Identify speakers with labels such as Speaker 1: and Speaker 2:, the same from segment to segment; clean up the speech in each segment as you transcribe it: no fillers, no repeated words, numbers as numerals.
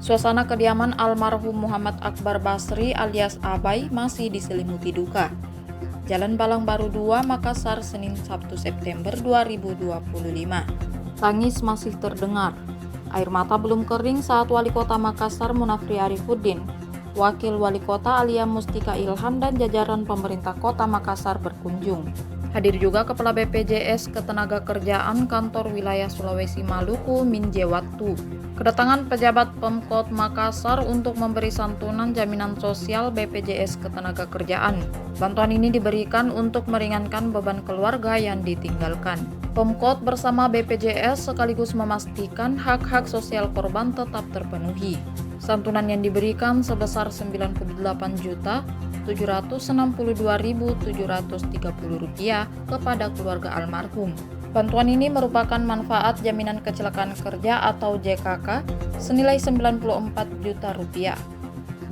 Speaker 1: Suasana kediaman almarhum Muhammad Akbar Basri alias Abai masih diselimuti duka. Jalan Balang Baru 2, Makassar, Senin 1 September 2025. Tangis masih terdengar. Air mata belum kering saat Wali Kota Makassar Munafri Arifuddin, Wakil Wali Kota Alia Mustika Ilham dan jajaran pemerintah Kota Makassar berkunjung. Hadir juga Kepala BPJS Ketenagakerjaan Kantor Wilayah Sulawesi Maluku Minjewatu. Kedatangan pejabat Pemkot Makassar untuk memberi santunan jaminan sosial BPJS Ketenagakerjaan. Bantuan ini diberikan untuk meringankan beban keluarga yang ditinggalkan. Pemkot bersama BPJS sekaligus memastikan hak-hak sosial korban tetap terpenuhi. Santunan yang diberikan sebesar Rp98.762.730 kepada keluarga almarhum. Bantuan ini merupakan manfaat jaminan kecelakaan kerja atau JKK senilai Rp94 juta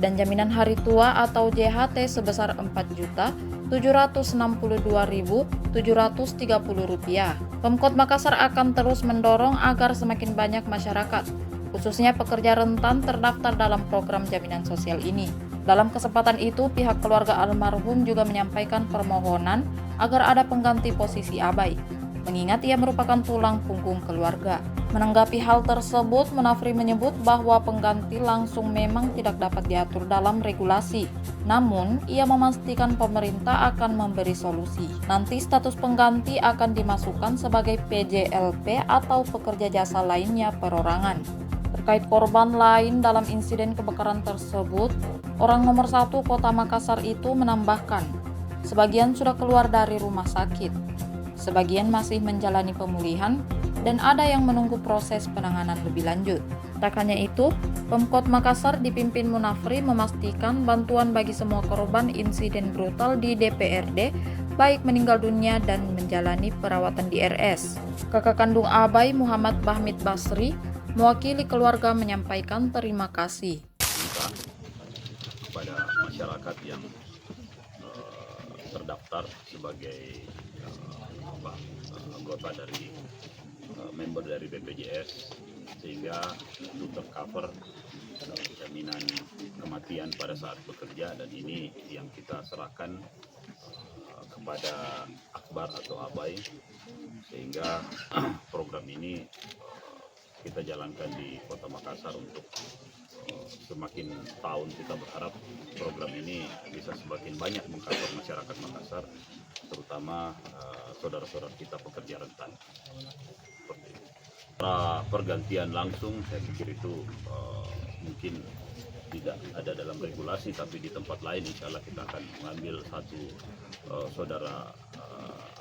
Speaker 1: dan jaminan hari tua atau JHT sebesar Rp4.762.730. Pemkot Makassar akan terus mendorong agar semakin banyak masyarakat, khususnya pekerja rentan, terdaftar dalam program jaminan sosial ini. Dalam kesempatan itu, pihak keluarga almarhum juga menyampaikan permohonan agar ada pengganti posisi Abai, mengingat ia merupakan tulang punggung keluarga. Menanggapi hal tersebut, Munafri menyebut bahwa pengganti langsung memang tidak dapat diatur dalam regulasi. Namun, ia memastikan pemerintah akan memberi solusi. Nanti status pengganti akan dimasukkan sebagai PJLP atau pekerja jasa lainnya perorangan. Terkait korban lain dalam insiden kebakaran tersebut, orang nomor 1 Kota Makassar itu menambahkan, sebagian sudah keluar dari rumah sakit, sebagian masih menjalani pemulihan, dan ada yang menunggu proses penanganan lebih lanjut. Tak hanya itu, Pemkot Makassar dipimpin Munafri memastikan bantuan bagi semua korban insiden brutal di DPRD, baik meninggal dunia dan menjalani perawatan di RS. Kakak kandung Abai, Muhammad Bahmid Basri, mewakili keluarga menyampaikan terima kasih
Speaker 2: kepada masyarakat yang terdaftar sebagai anggota dari member dari BPJS, sehingga itu tercover jaminan kematian pada saat bekerja, dan ini yang kita serahkan kepada Akbar atau Abai, sehingga program ini kita jalankan di Kota Makassar untuk semakin tahun kita berharap program ini bisa semakin banyak mengcover masyarakat Makassar, terutama saudara-saudara kita pekerja rentan. Pergantian langsung, saya pikir itu mungkin tidak ada dalam regulasi, tapi di tempat lain insya Allah kita akan mengambil satu saudara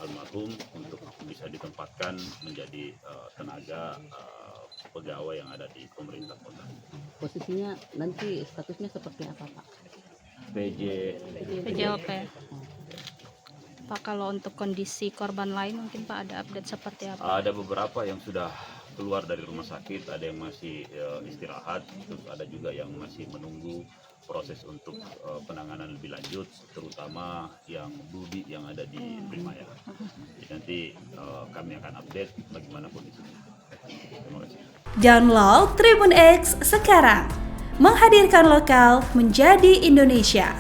Speaker 2: almarhum untuk bisa ditempatkan menjadi tenaga pegawai yang ada di pemerintah kota.
Speaker 3: Posisinya nanti statusnya seperti apa, Pak?
Speaker 4: PJLP. Pak, kalau untuk kondisi korban lain mungkin Pak ada update seperti apa?
Speaker 2: Ada beberapa yang sudah keluar dari rumah sakit, ada yang masih istirahat, terus ada juga yang masih menunggu proses untuk penanganan lebih lanjut, terutama yang Budi yang ada di Primaya. Jadi nanti kami akan update bagaimana kondisinya. Terima kasih.
Speaker 5: Download Tribun X sekarang, menghadirkan lokal menjadi Indonesia.